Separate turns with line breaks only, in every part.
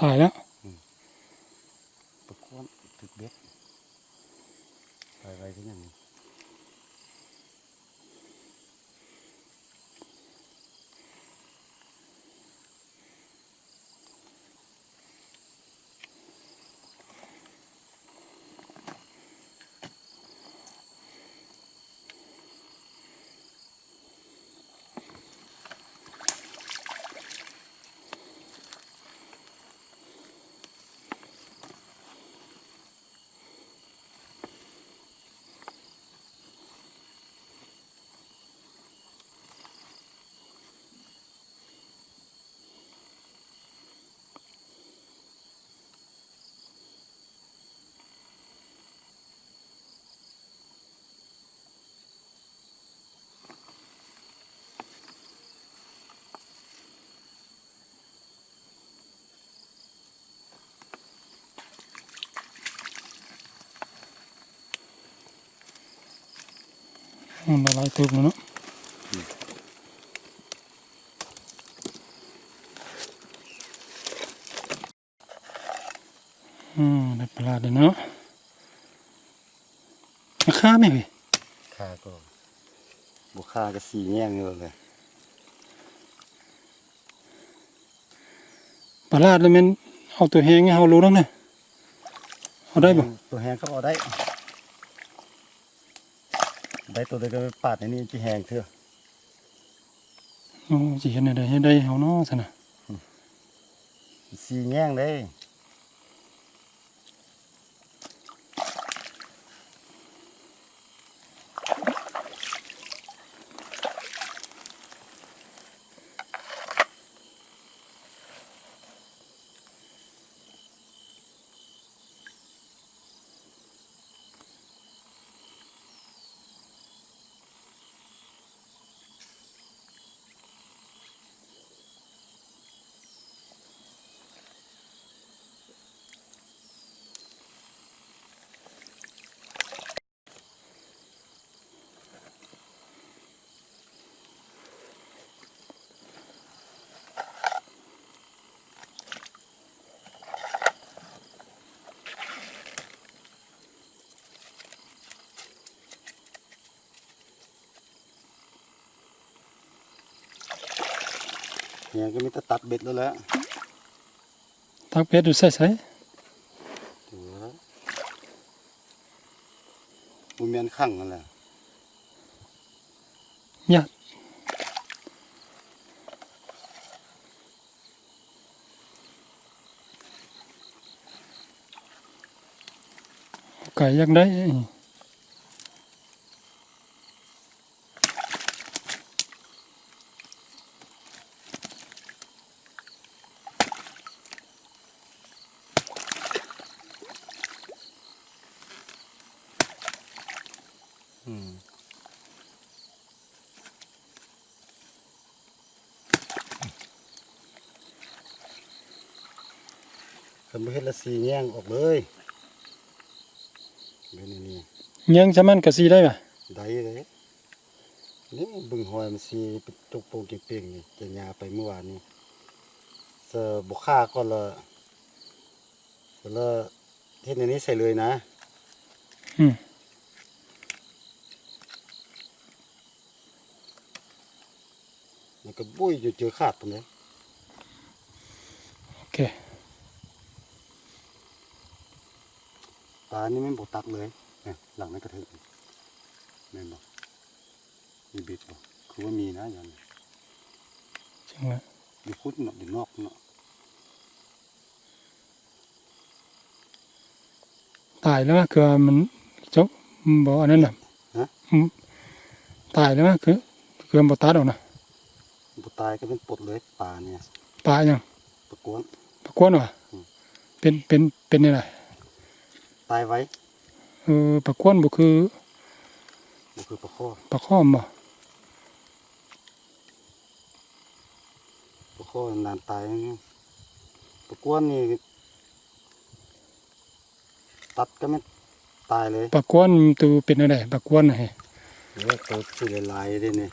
ตายแล้ว
ปลาก้วนถึกเบ็ดไปไว้ที่นั่น
ละลายตึบแล้วเนาะได้ปลาเลยเนาะค่าไหมพี่
ค่าก็บุค่าก็สีแง่งเลย
ปลาเลยมันเอาตัวแห้งเอารู้แล้วนะเอาได้ป่ะ
ตัวแห้งก็เอาได้ตัวเดียวก็ปาดในนี้จะแห้งเถอะ
โอ้สิเห็นได้ให้ได้เอาเนาะสินะ
สีแง่งเลยเนี่ยก็มีแต่ตัดเบ็ดแล้วแหละ
ตักเพชรดูใส่
บุญเมียนขังนั่นแหละ
ยากไก่ยักได้
คำว่าเฮ็ดละสีแง่งออกเลยเป็นนี่
ยังจะมันกะซีได้ป่ะ
ได้เลยนี่บึงหอยมันสีจุกโป่งเก่งๆนี่จะยาไปเมื่อวานนี้เสือบุค่าก็ละเฮ็ดในนี้ใส่เลยนะมันก็บุ้ยอยู่เจอขาดตรงนี้
โอเค
ปลานี่ไม่บกตักเลยเนี่ยหลังไม่กระเทือนแม่นบอกมีบิดบอกคือว่ามีนะอย่างนี้
จริงไหม
อยู่พุทธเนาะอยู่นอกเนาะ
ตายแล้วคือมันจบบอกอันนั้นน่ะตายแล้วคือมันตัดออกนะ
บุตายก็เป็นปลดเลยปลาเนี่ย
ปลายัง
ปลากวน
วะเป็นยังไง
ตายไว้
ปลากวนบุคือ
ปลาข้อ
บ่
ปลาข้อนานตายปลากวนนี่ตัดก็ไม่ตายเลย
ปลากวนตัวเป็นอะไรปลากวนไง
เนี่ยตัวสีลายเลยเนี่ย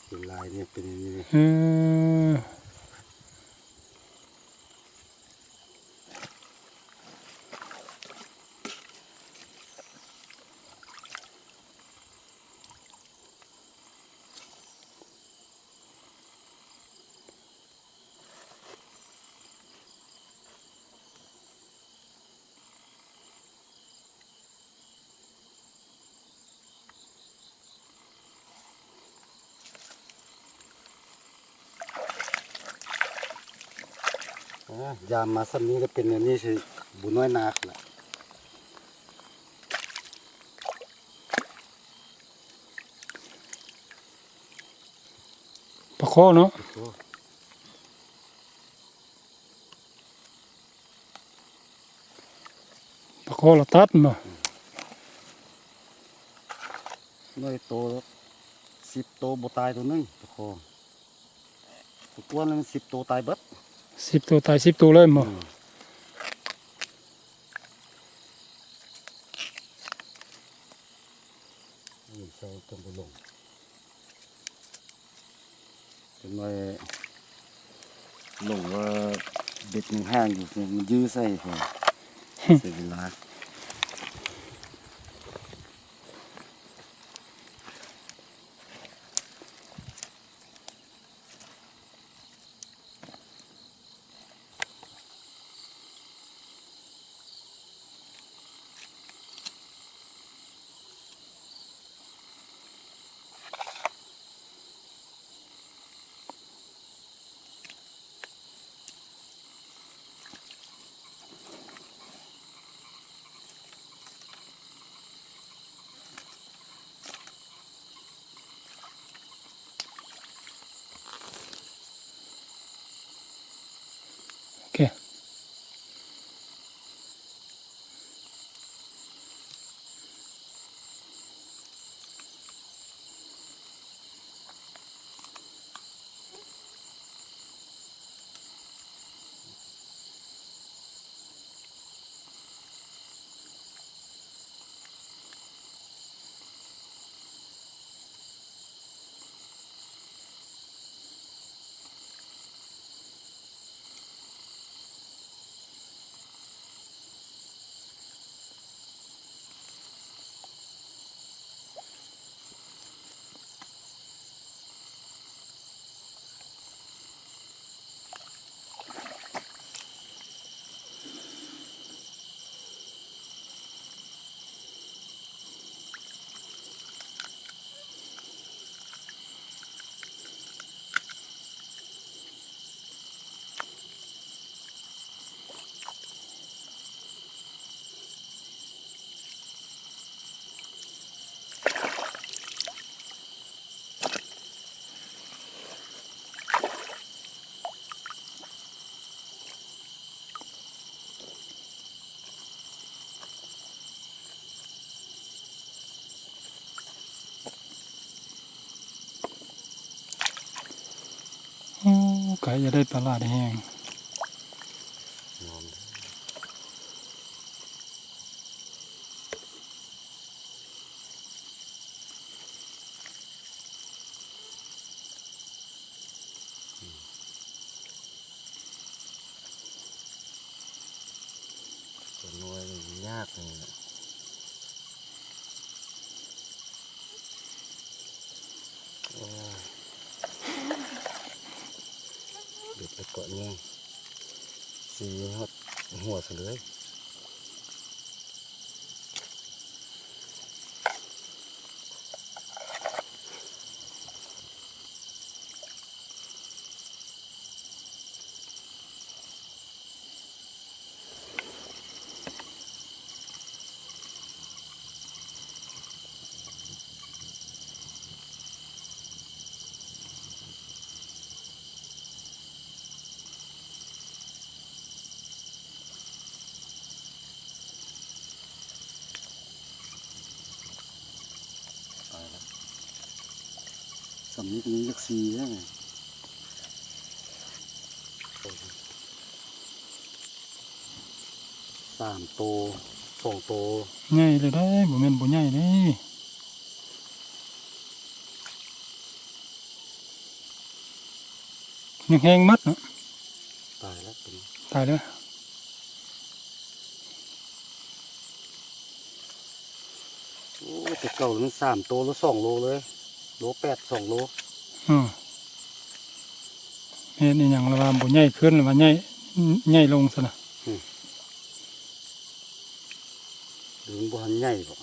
สีลายเนี่ยเป็นอย่างนี้ ยามมาซ้ำนี้ก็เป็นอันนี้สิบุญน้อยนักล่ะ
ปลาคอเนาะ
โอ้
ปลาคอเราตัดมา
น้อยโต10 โตบ่ตายตัวหนึงตะคอตัวกวนแล้วมัน10 โตตายเบิด
10 ตัวตาย10 ตัวเลยมา
นี่ใส่ต้นบุลงเป็นไว้ลงว่าเบ็ดมันแห้งอยู่เนี่ยมันยื้อใส่พอเสียเวลา
โอเคโอ้ไก่จะได้ปลาลาดแห้ง
ตัวน้อยนี่ยากเลยนะโอ้ยเบ็ดไปเกาะแง่งสีหัวซะเลยตายแล้วสำนี้ก็ยังยักษ์สีได้ไง3 โต 2 โต
ใหญ่เลยได้บ่แม่นบ่ใหญ่เด้ยังแห้งมัดเนาะ
ตายแล้วตัวนี้
ตายแล้ว
โอ้ยแต่เก่ามัน3 โตแล้ว2 โลเลยโล8 2 โล
อือแม่นอีหยังละว่าบ่ใหญ่ขึ้นหรือว่าใหญ่ลงซะนะ
ดึงบ่ทันใหญ่บ่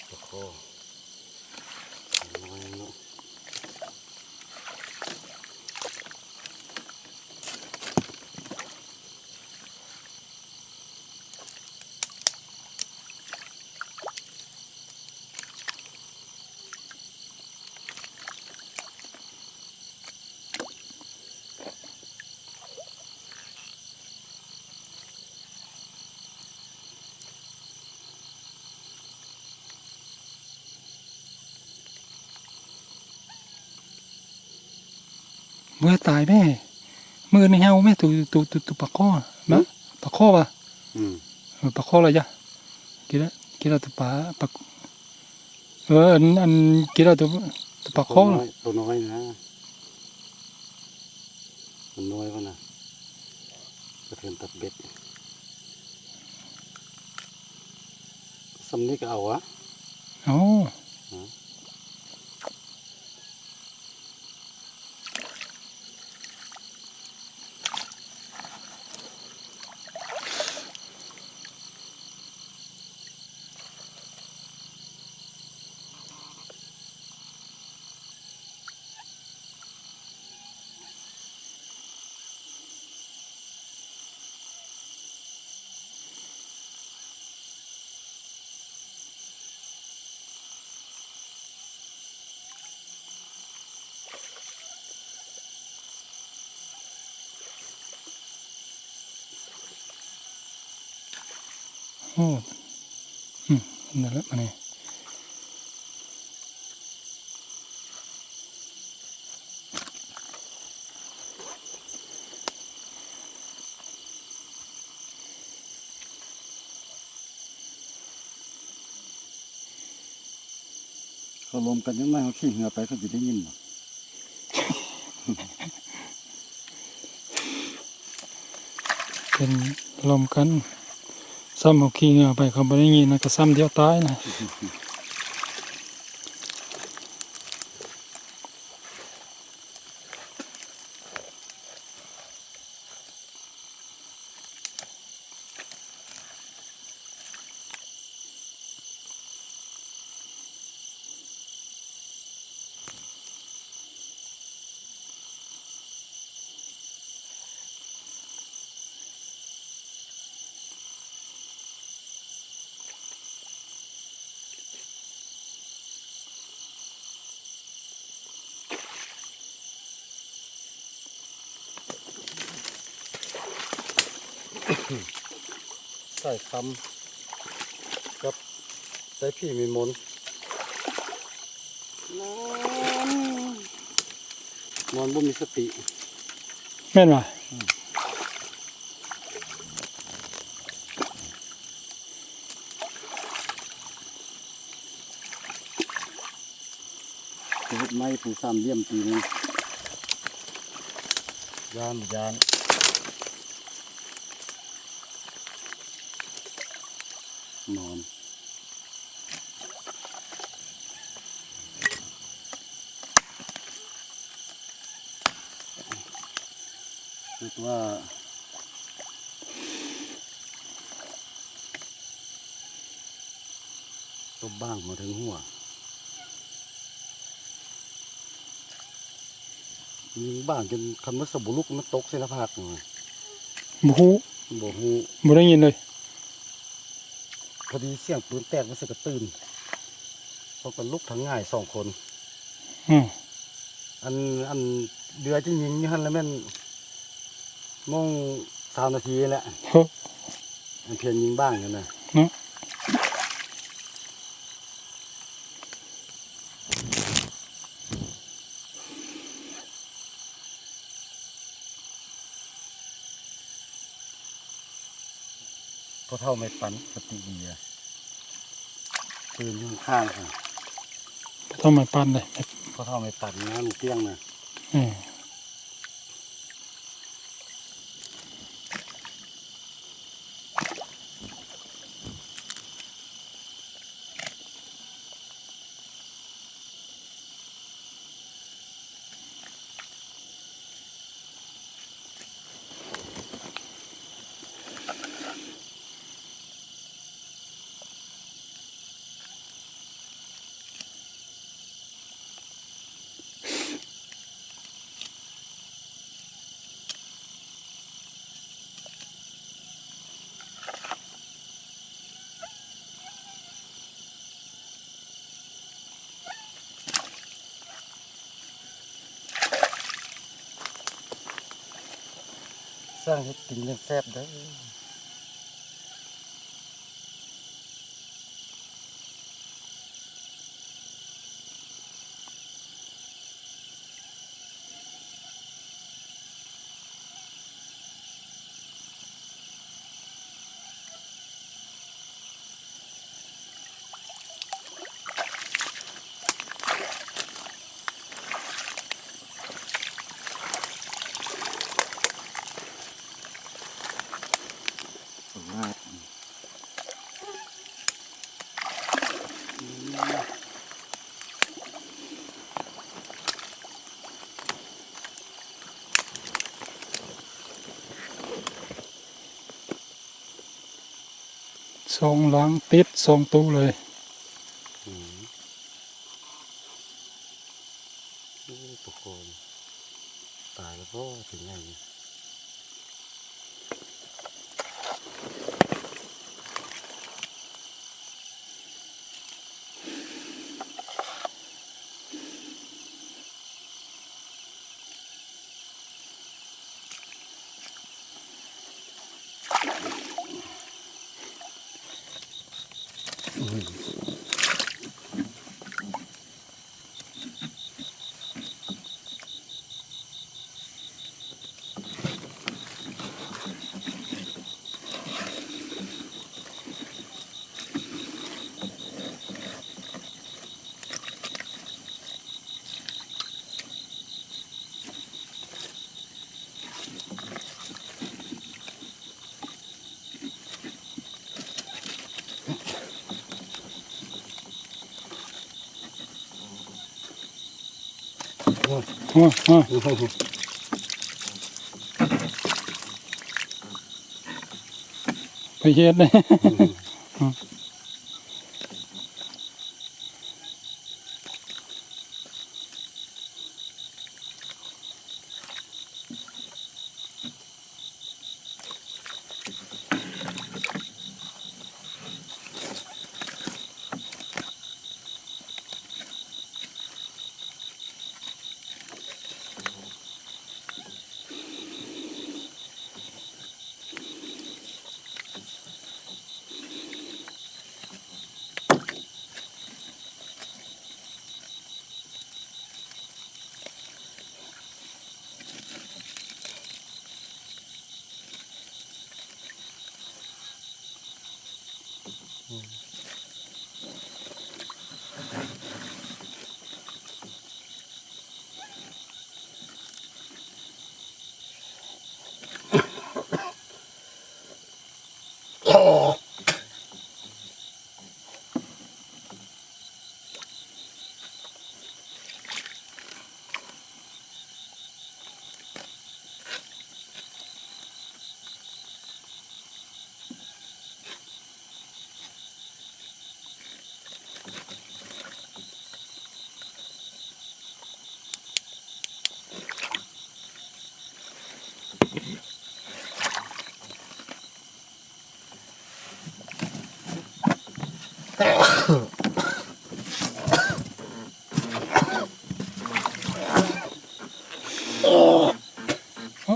ตะโคน้อยเนาะ
เมื่อตายแม่มือในเฮาแม่ตัวปลาข้อมะปลาข้อป่ะ
อืม
ปลาข้ออะไรจ้ะกินแล้วตัวปลาอันกินแล้วตัวปลาข้อ
ตัวน้อยนะมันน้อยก็นะกระเทียมตัดเบ็ดสำนี้ก็เอาวะ
อ๋อโอ้นั่นแหละมันนี่
เขาลมกันยังไงเขาขี้เหงื่อไปเขาจะได้ยินบ่
เป็นลมกันซ้ำเอาขี้เหงื่อไปเขาไม่ได้ยินนะก็ซ้ำเดียวตายนะ
ใส่คำกับใส่พี่มีมนนอนบ่มีสติ
แม่นว่ะ
จะเฮ็ดไม้ปูสามเหลี่ยมตีนึงยานนอนคิดว่าตบบ้างมาถึงหัวยิงบ้างจนคำว่าสบุลุกมันตกเส้นภาคเลย
บ่ฮู้
บ่ฮู้
บ่ได้ยินเลย
พอดีเสียงปืนแตกมันสึกกระตื่นเขาก็ลุกทั้งง่าย2 คน
อืม
อันเดือจะยิงอยู่หั่นแล้วแม่นมง3 นาทีแหละ
เฮ้อ
อันเพียนยิงบ้างอยู่นะ
เนาะ
พอเท่าไม่ปันสติดีอะปืนอยู่ข้างๆค่ะ
ต้องมาปั้นเลย
พอเท่าไม่ปันนะมันเตี้ยงนะ
อืม
สร้างให้กินยังแซ่บเด้อ
สองหลังติดสองตู้เลย
อืมโอ้ตะโกนตายแล้วก็ถึงไงเนี่ยโอ้ย
โอ้โอ้
โอ้โห
ไปเฮ็ดเลย
เ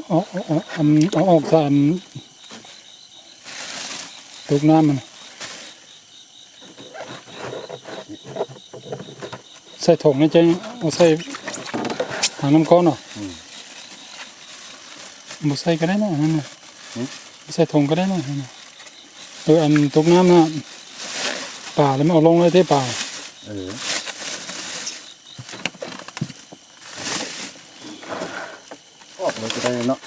เอาออกสารตกน้ำมันใส่ถุงนี่จะเอาใส่หางน้ำก้อนเหรอบ่ใส่ก็ได้นะนั่นน่ะใส่ถุงก็ได้นะนั่นน่ะอันตกน้ำน่ะป่าแล้วมันเอาลงเลยที่ป่า
ออกเลยก็ได้เนาะ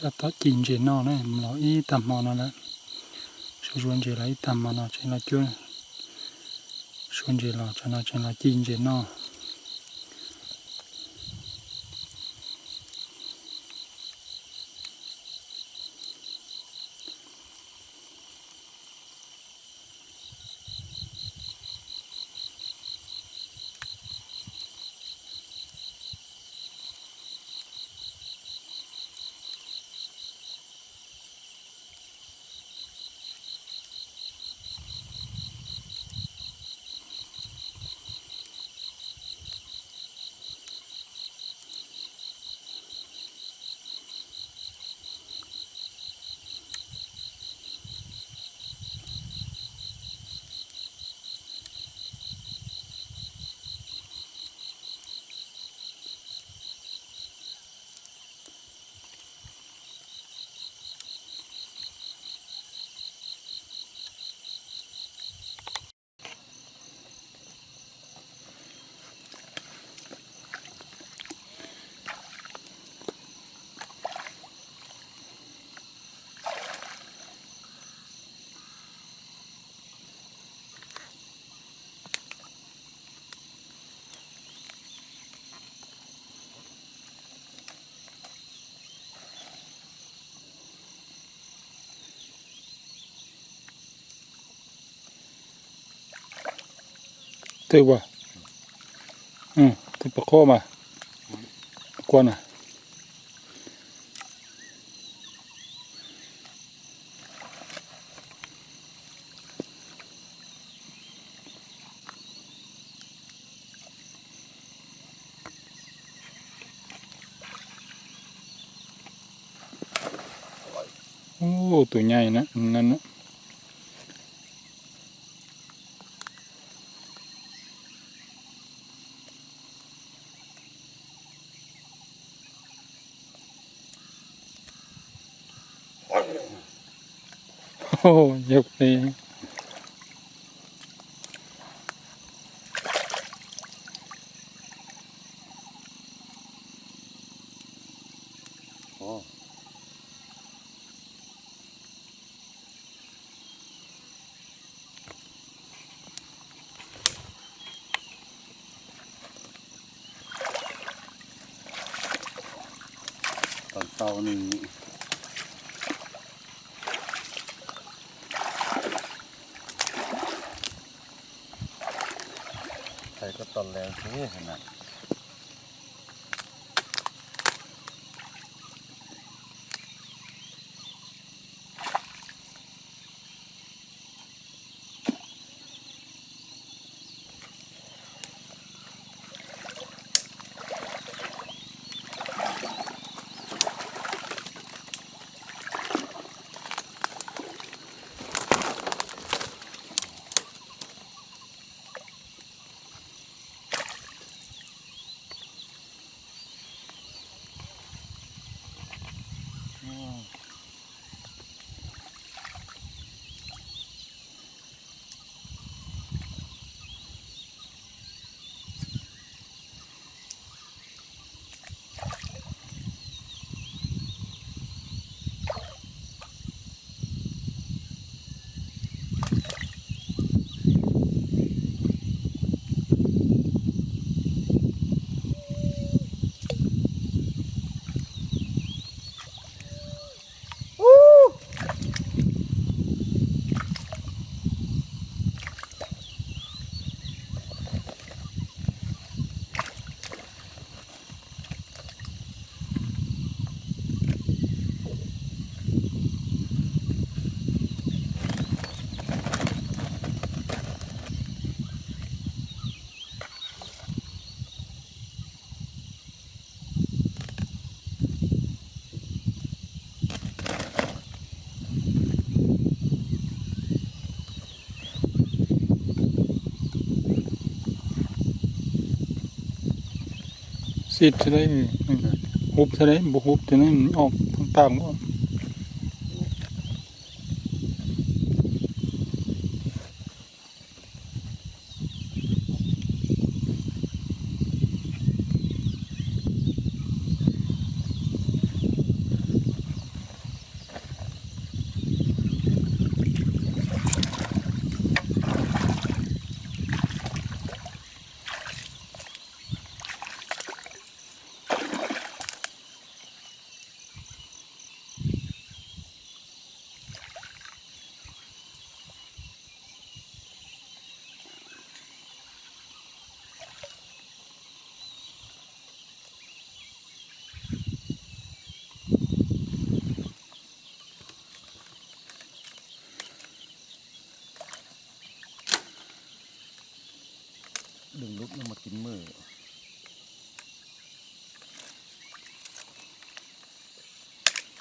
ก็ตัดกินเจนอเนี่ยเราอีตำมอนั่นแหละชวนเจเราอีตำมอนอเจเราจุนชวนเจเราจะน่าจะเรากินเจนอถือว่าถือปลาโคมากวนอ่ะโอ้ตัวใหญ่นะนั่นนะโอ้ยกเลย
านี่ใส่ก็ตอนแรงเท่ขนาด
สิจะได้ฮุบจะได้บุฮุบจะได้ออกทางปากก็
ดึงลุกแล้วมากินมือ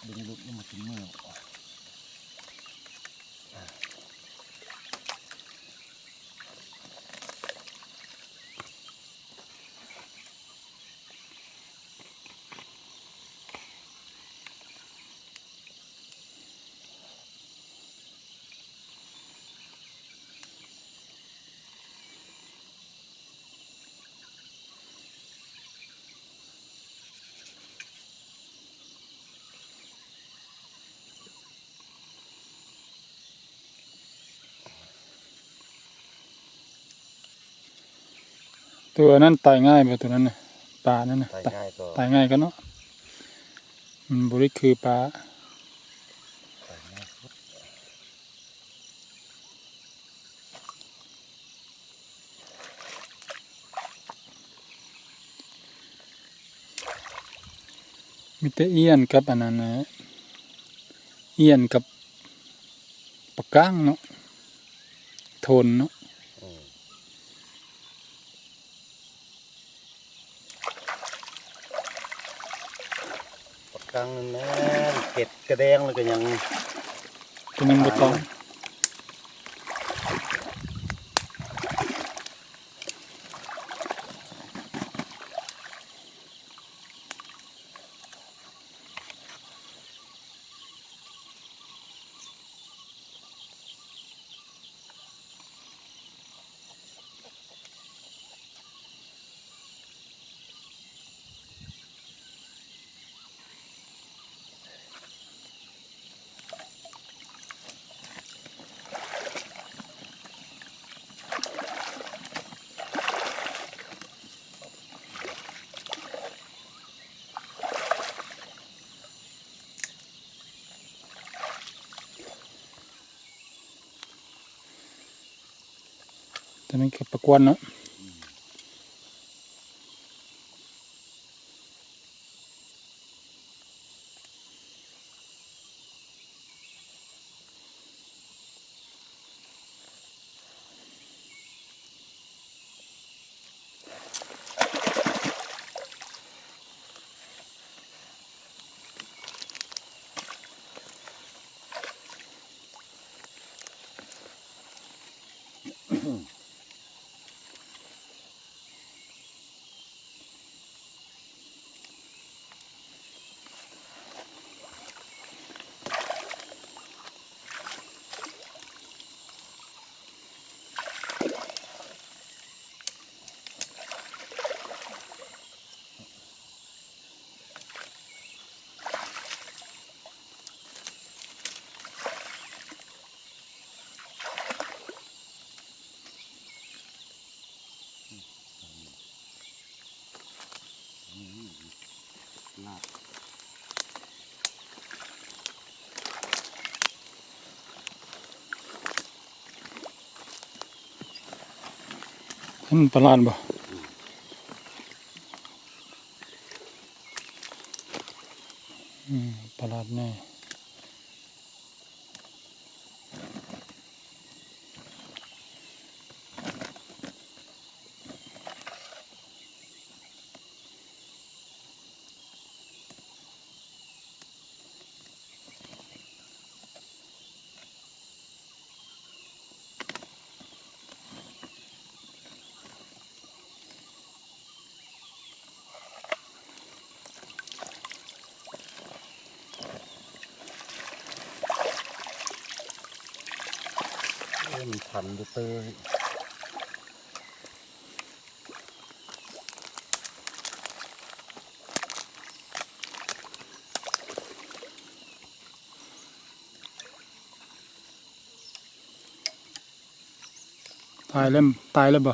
ดึงลุกแล้วมากินมือ
ตัวนั้นตายง่ายป่ะตัวนั้นนะปลานั่นนะ
ใส่ง่ายก็
ตายง่ายก็เนาะมันบริคือปลา
ใส่ง่ายสุด
มีแต่เอี้ยนกับอันนั้นนะเอี้ยนกับปลาก้างเนาะโทนเนาะ
ปากกังนั่นแม่นเก็ดกระแดงแล้วก็ยัง
ตัวนึงบ่ต้อง
เ
ตัวนี้ก็ประกวนเนาะ
ลาบ
มันประหลาดบ่ประหลาดแน่
มันพันอยู่เตย
ตายแล้วบ่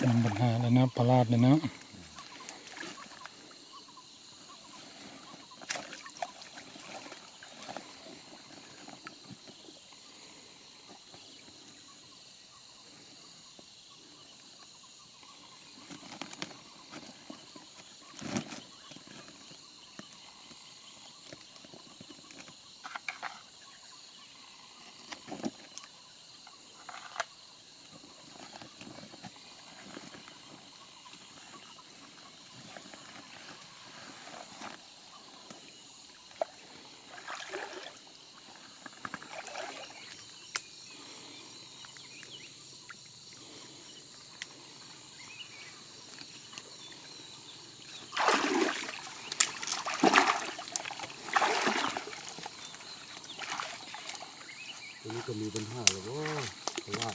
มันปัญหาเลยนะประหลาดเลยนะ
ตัวนี้ก็มีปัญหาเลยว่าเพราะว่า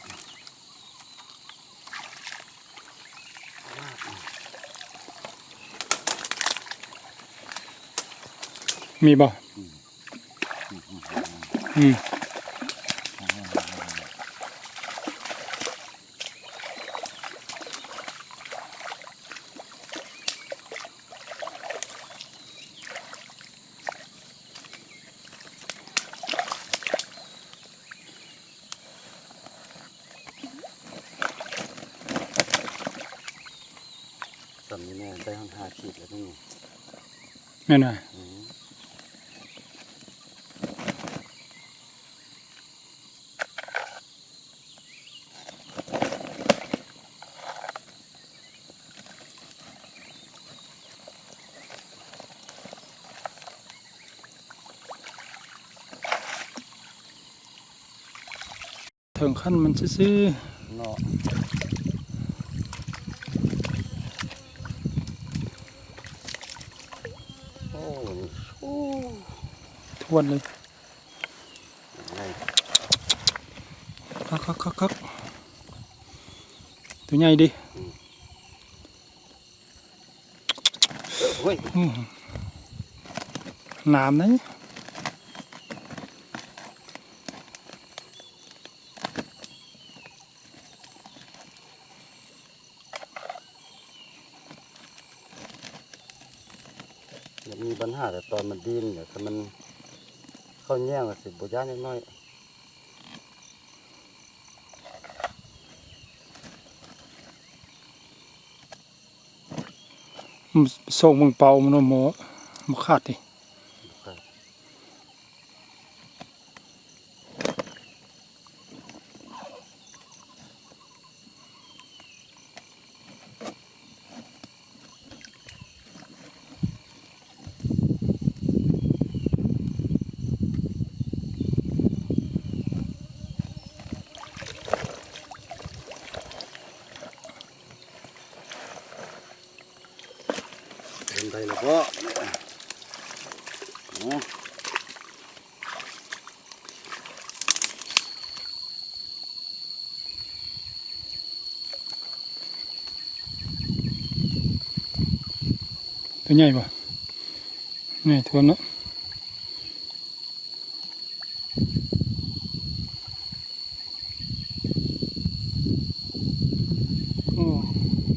มีบ่
สำนี้แน่ได้ห้องหาขีดแล้วนี่
แม่นว่ะถึงขั้นมันซื่อ
เนาะโอ้
ทวนเลย
ไง
คักตัวใหญ่ดิ
เฮ้ย
น้ำนะ
มีปัญหาแต่ตอนมันดิ้นเนี่ยถ้ามันเข้าแย่งกับสิบบุญญาน้อย
ส่งมึงเป่ามันหมอขาดดิ
เป็นไปแล้วก็
ตัวใหญ่ป่ะนี่ทวนแล้ว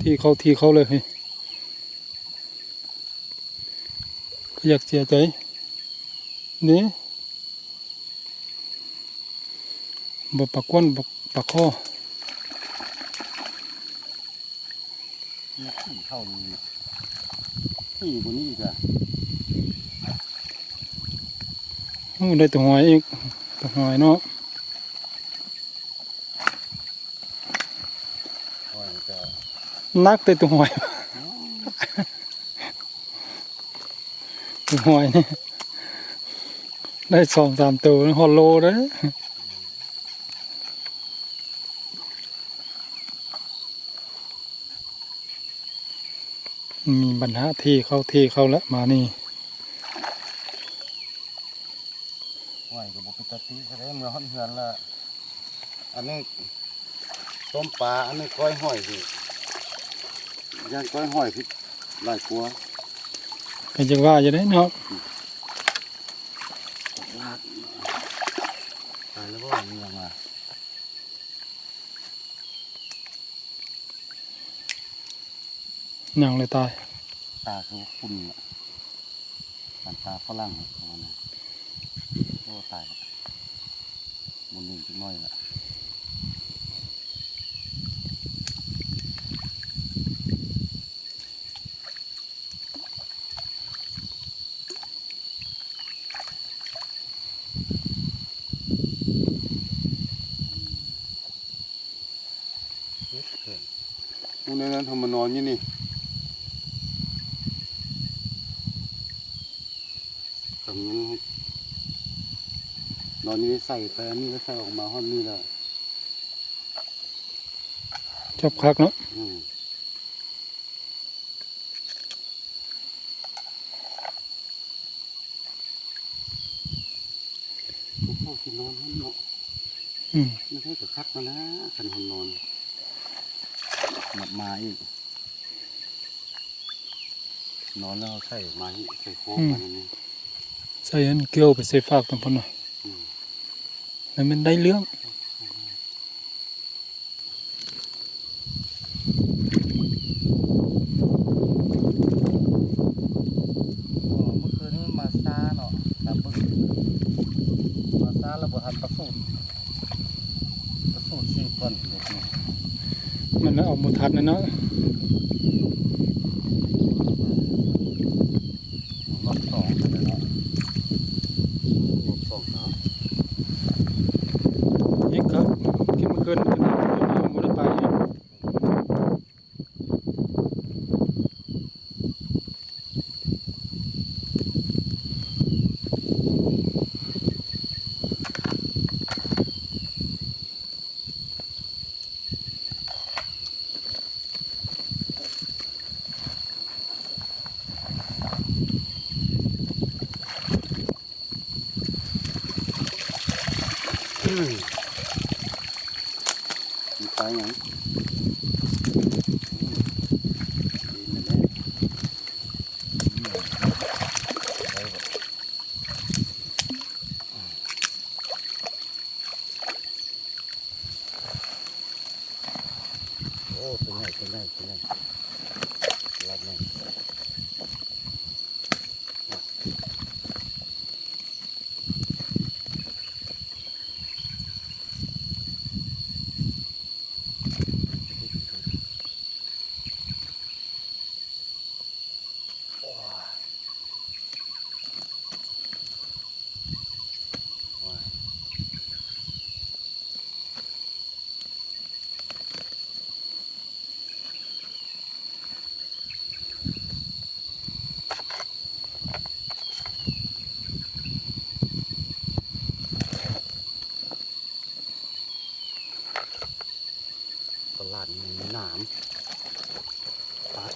ทีเขาเลยเฮ้ยก็อยากเสียใจนี่บ่ปากก้นบ่ปากคอ
ที่เข้าที่บนนี้อีกอะ
ได้ตัวหอยอีกตัวหอยเนาะ
จะ
นักแต่ตัวหอย ตัวหอยนี่ได้2-3ตัวฮอลโลเลย มีปัญหาเทเข้าแล้วมานี่
ไหวกับบุปผาตีแสดงเมื่อฮ้อนเหือนละอันนี้ต้มปลาอันนี้ก้อยหอยสิย่างก้อยหอยพี่หลายกลัว
ก็จะว่าจะได้เนาะ
ลาดตายแล้วก็มีออกมา
หนังเลยตาย
ตาคือคุณตาฝรั่งประมาณนั้นโอ้ตายละมันหนึ่งจุดน้อยละพวกนั้นทำมานอนอยู่นี่ทำนั้นนอนนี่ใส่ไปอันนี้ก็ใส่ออกมาห้องนี้แล้ว
ชอบคักเนาะ
พวกเขาที่นอนนั่นเนาะ
อืม
ไม่ใช่กับคักมานะขันหอนนอนหมัดมาอีกนอนแล้วใส่ไม้ใส่โค้งมาอย่างนี้
ใส่อันเกลียวไปใส่ฝากตรงพนเนาะแล้วมันได้เรื่อง
เมื่อคืนนี้มันมาซาเนาะตามบึงมาซาแล้วบ่ทันประสูติสี่ก่อนเด็กนี่
มันเอาหมูทัดนะเนาะ
รอบสองเลยเนาะรอบสองเนาะ
ยิ่งครับกินเมื่อคืนกันเอาหมูได้ไป
มีปลาอย่างโอ้ตัวใหญ่รับแน่ตลาดมีหนามปัด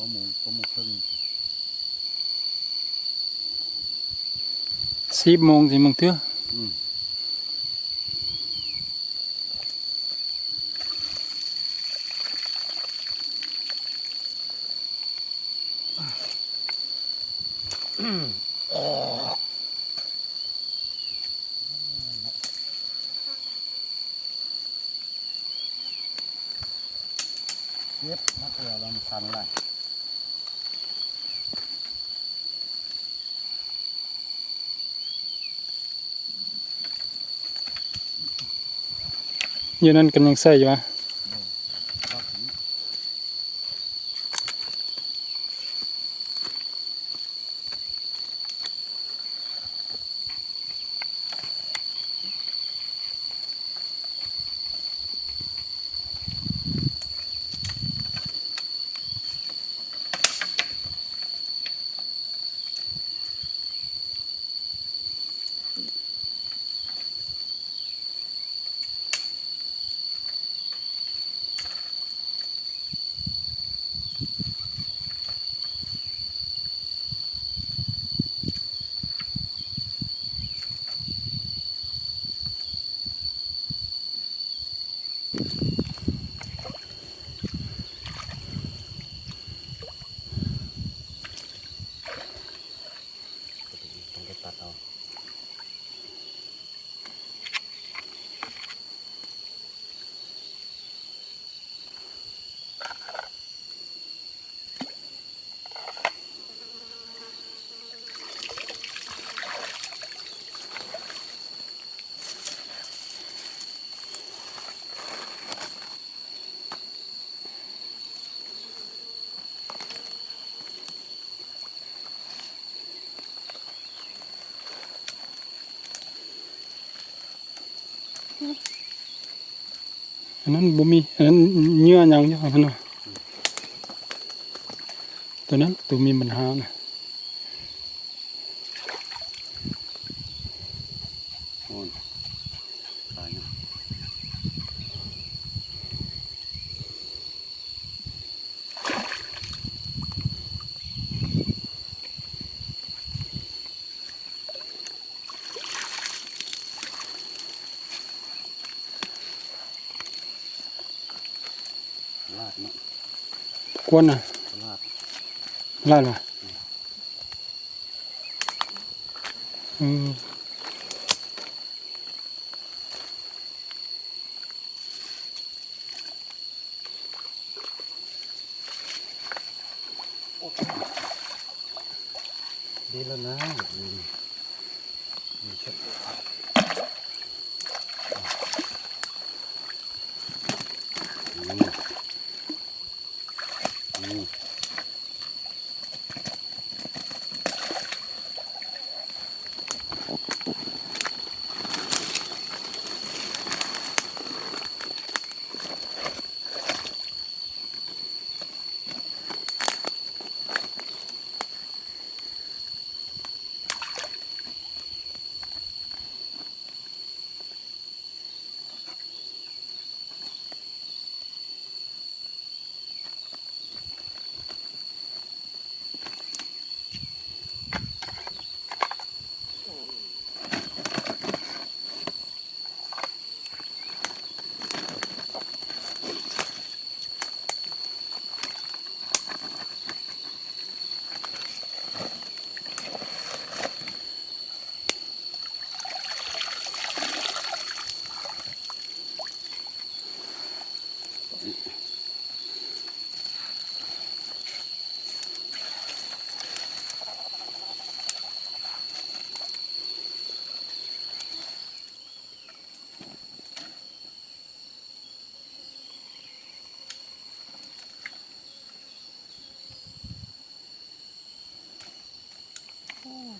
9 โมงครึ่ง
10 โมงสิมึงเถอะ
อืมเย็บมาเตือเราทันเลย
อยู่นั่นกันยังใส่อยู่วะ
รอบนี้ ต้องไปตัดเอา
อันนั้นบ่มีอันนั้นเนื้อหยังอยู่หั่นน่ะตัวนั้นตัวมีปัญหาน่ะ
โอนตายเนาะลาดเนาะ
กวนน่ะ
ลาด
ลาดล่ะอืม
ดีแล้วนะนี่นี่เช็ดนี่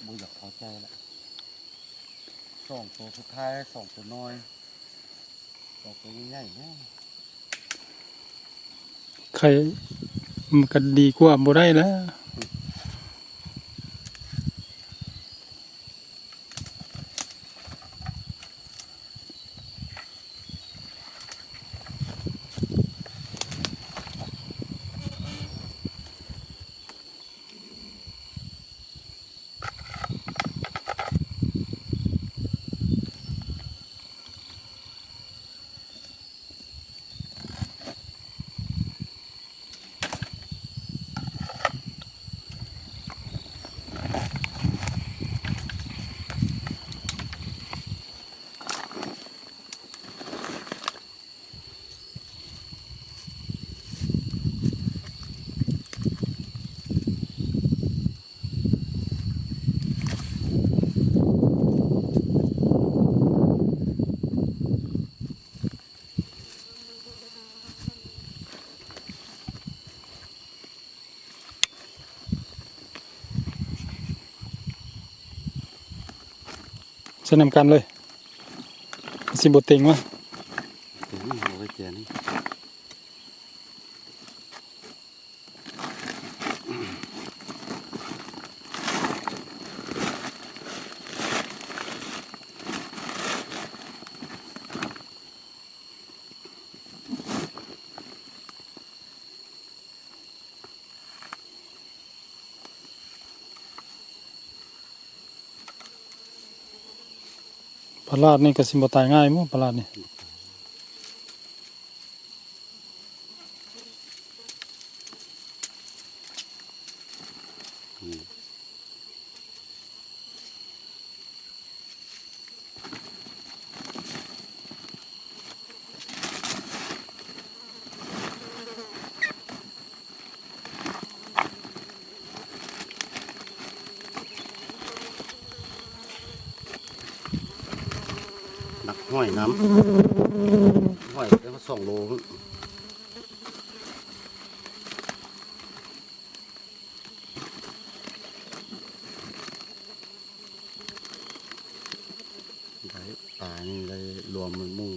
บ่อยากพอใจแล้ว2 ตัวสุดท้าย2 ตัวน้อย2 ตัวใหญ่ๆเนี่ย
ใครมันก็ดีกว่าบ่ได้แล้ว ใส่นำกันเลยสิบเต็งวะ
ถึงเอาไว้แจนี่
ปลาลาดนี่ก็สิบ่ตายง่ายมั้งปลาลาดนี่
นักห้อยน้ำห้อยได้มา2 โลได้ปลานี่ได้รวมมันมุ่ง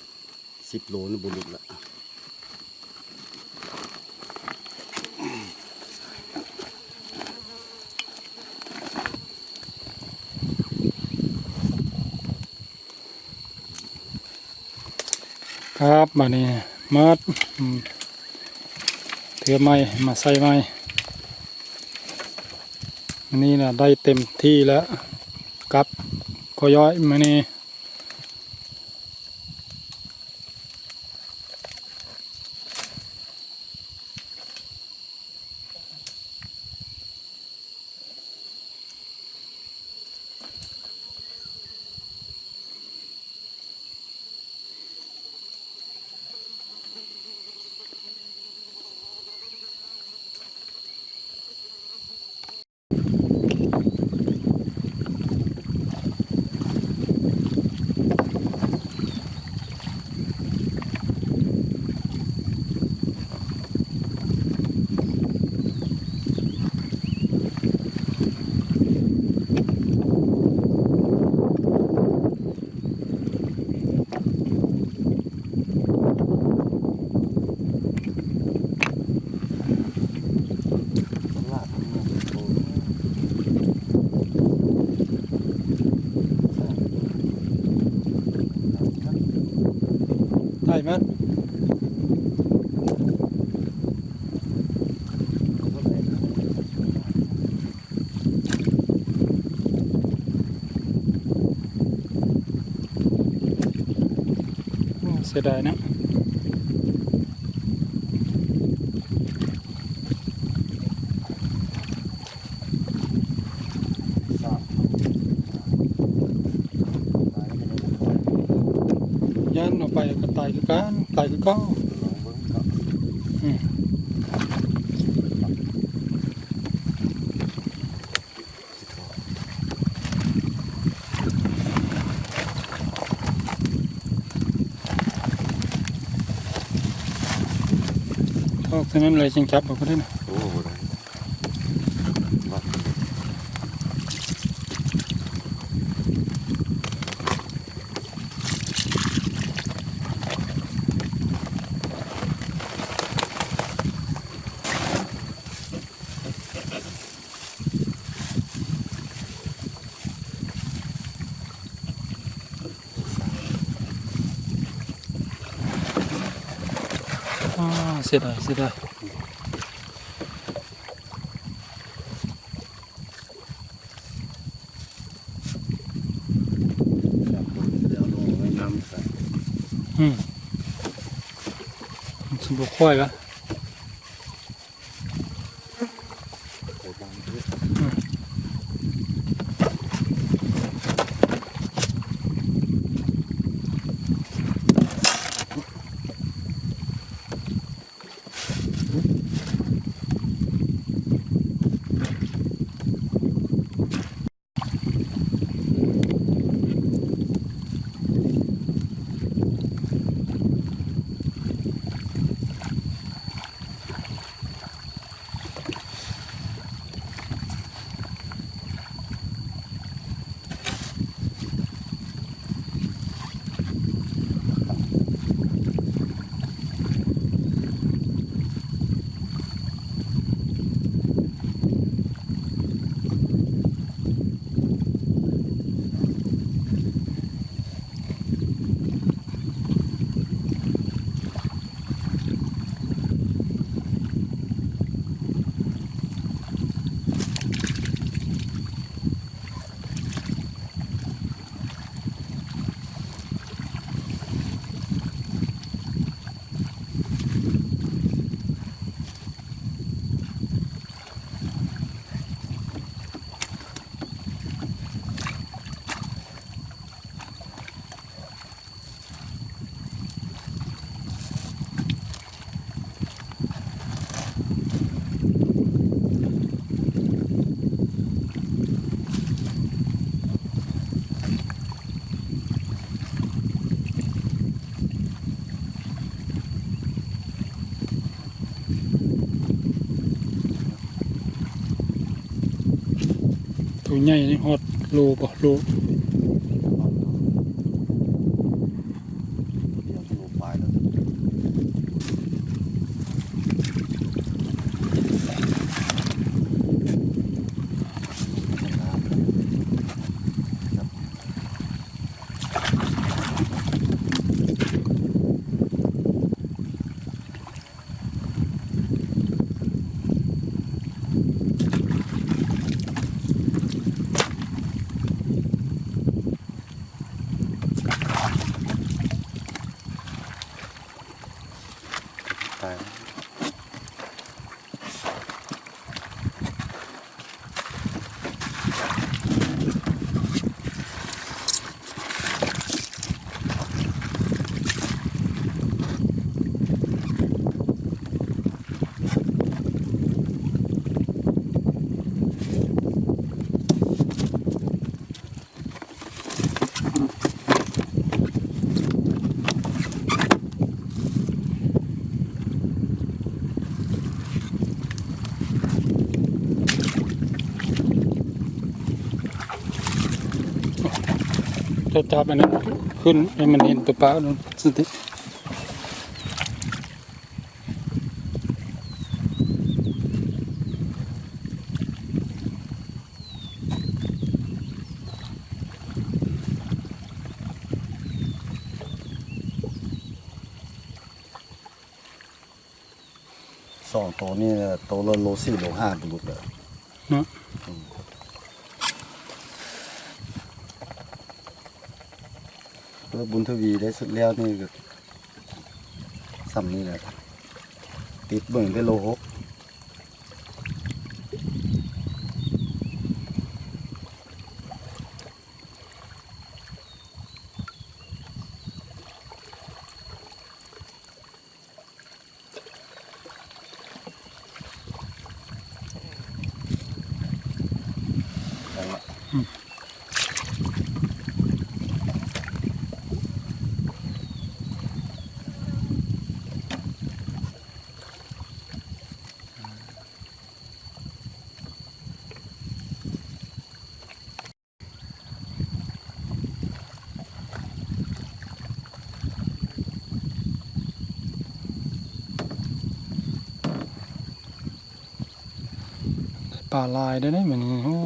10 โลนี่บุรุษละ
ครับมานี่มัดเถือไม้มาใส่ไม้อันนี้นะได้เต็มที่แล้วกับก็ย้อยมานี่ได้มั้ยเสียดายนะยันออกไปก็ตายคือกันตายคือเก้าทอกเท่านั้นเลยจึงจับออกไปได้นะ
โอ้โหได้วัด
เสียดายเสียดาย
ครับผมเดี๋ยวลงไว้น้ำใส่
สมบูรณ์ค่อยวะ
ใส่ตามด้วย
ส ตัวใหญ่นี่ฮอดโลบ่โล
เดี๋ยวจะลงไปแล้วตาย
จะจับอันนั้นขึ้นให้มันเห็นตัวปลาโดนสติ
สองตัวนี่ตัวละโล4โล5บุรุษเลย
เนาะ
เพื่อบุญทวีได้สุดแล้วนี่ก็ซ้ำนี่แหละติดเบิ่งได้โล6ได้ละ
ปลาลายได้ไหมมันโอ้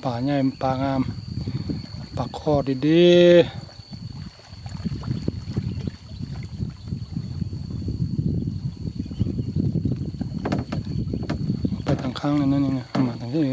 ปลาใหญ่ปลางามปลาคอดีๆไปทางข้างนั่นนี่นะมาทางนี้